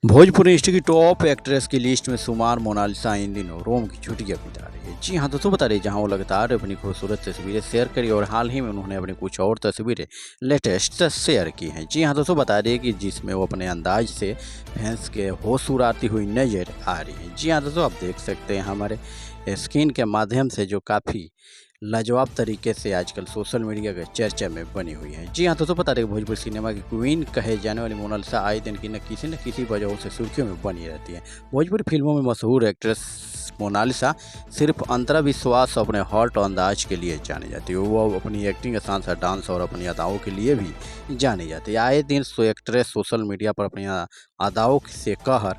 Bhojpuri industry की top actress की list में शुमार मोनालिसा इन दिनों रोम की छुट्टियां बिता रही है। जी हाँ दोस्तों, बता रही जहां वो लगातार अपनी खूबसूरत तस्वीरें शेयर करी और हाल ही में उन्होंने अपनी कुछ और तस्वीरें लेटेस्ट शेयर की हैं। जी हाँ दोस्तों, बता रही है कि जिसमें वो अपने अंदाज से फैंस के होश उड़ाती हुई नजर आ रही है। जी हाँ दोस्तों, आप देख सकते हैं हमारे स्क्रीन के माध्यम से जो काफ़ी लाजवाब तरीके से आजकल सोशल मीडिया के चर्चा में बनी हुई है। जी हाँ दोस्तों, बता दें भोजपुरी सिनेमा की क्वीन कहे जाने वाली मोनालिसा आए दिन की न किसी वजहों से सुर्खियों में बनी रहती है। भोजपुरी फिल्मों में मशहूर एक्ट्रेस मोनालिसा सिर्फ अंतरा विश्वास अपने हॉट अंदाज के लिए जानी जाती है। वो अपनी एक्टिंग के साथ साथ डांस और अपनी अदाओं के लिए भी जानी जाती है। आए दिन एक्ट्रेस सोशल मीडिया पर अपनी अदाओं से कहर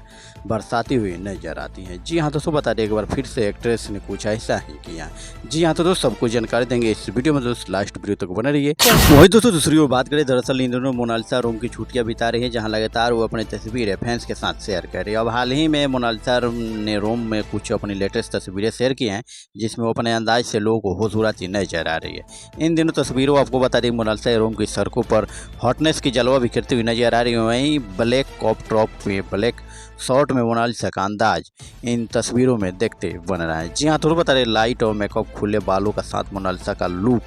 बरसाती हुई नजर आती हैं। जी हाँ दोस्तों, बता दें एक बार फिर से एक्ट्रेस ने कुछ ऐसा ही किया। जी हाँ तो दोस्तों, सबको जानकारी देंगे इस वीडियो में, दोस्तों लास्ट वीडियो तक बने रहिए। वही दोस्तों दूसरी ओर बात करें, दरअसल इन दोनों मोनालिसा रोम की छुट्टियां बिता रही है, जहां लगातार वो अपनी तस्वीरें फैंस के साथ शेयर कर रही है। अब हाल ही में मोनालिसा ने रोम में कुछ अपनी लेटेस्ट तस्वीरें शेयर की हैं, जिसमें वो अपने अंदाज से लोगों को होश उड़ाती नजर आ रही है। इन दिनों तस्वीरों आपको बता दें मोनालिसा रोम की सड़कों पर हॉटनेस की जलवा बिखरती हुई नजर आ रही है। वहीं ब्लैक कॉप टॉप में ब्लैक शॉर्ट में मोनालिसा का अंदाज इन तस्वीरों में देखते बन रहा है। जी हाँ तो बता रहे लाइट और मेकअप खुले बालों का साथ मोनालिसा का लुक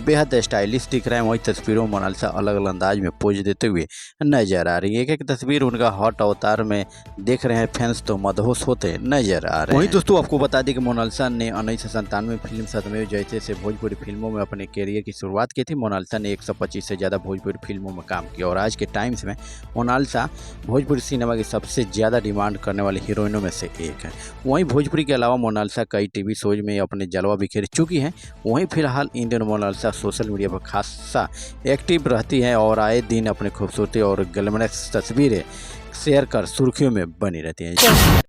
बेहद स्टाइलिश दिख रहा है। वही तस्वीरों में मोनालिसा अलग अलग अंदाज में पोज देते हुए नजर आ रही है। एक तस्वीर उनका हॉट अवतार में देख रहे हैं फैंस तो मदहोश होते नजर आ रहे हैं। वही दोस्तों आपको बता दें कि मोनालिसा ने 1997 फिल्म सतमेव जयते से भोजपुरी फिल्मों में अपने कैरियर की शुरुआत की थी। मोनालिसा ने 125 से ज़्यादा भोजपुरी फिल्मों में काम किया और आज के टाइम्स में मोनालिसा भोजपुरी सिनेमा की सबसे ज़्यादा डिमांड करने वाली हीरोइनों में से एक है। वहीं भोजपुरी के अलावा मोनालिसा कई टीवी शोज में अपने जलवा बिखेर चुकी हैं। वहीं फिलहाल इन दिनों मोनालिसा सोशल मीडिया पर खासा एक्टिव रहती हैं और आए दिन अपनी खूबसूरती और ग्लैमरस तस्वीरें शेयर कर सुर्खियों में बनी रहती हैं।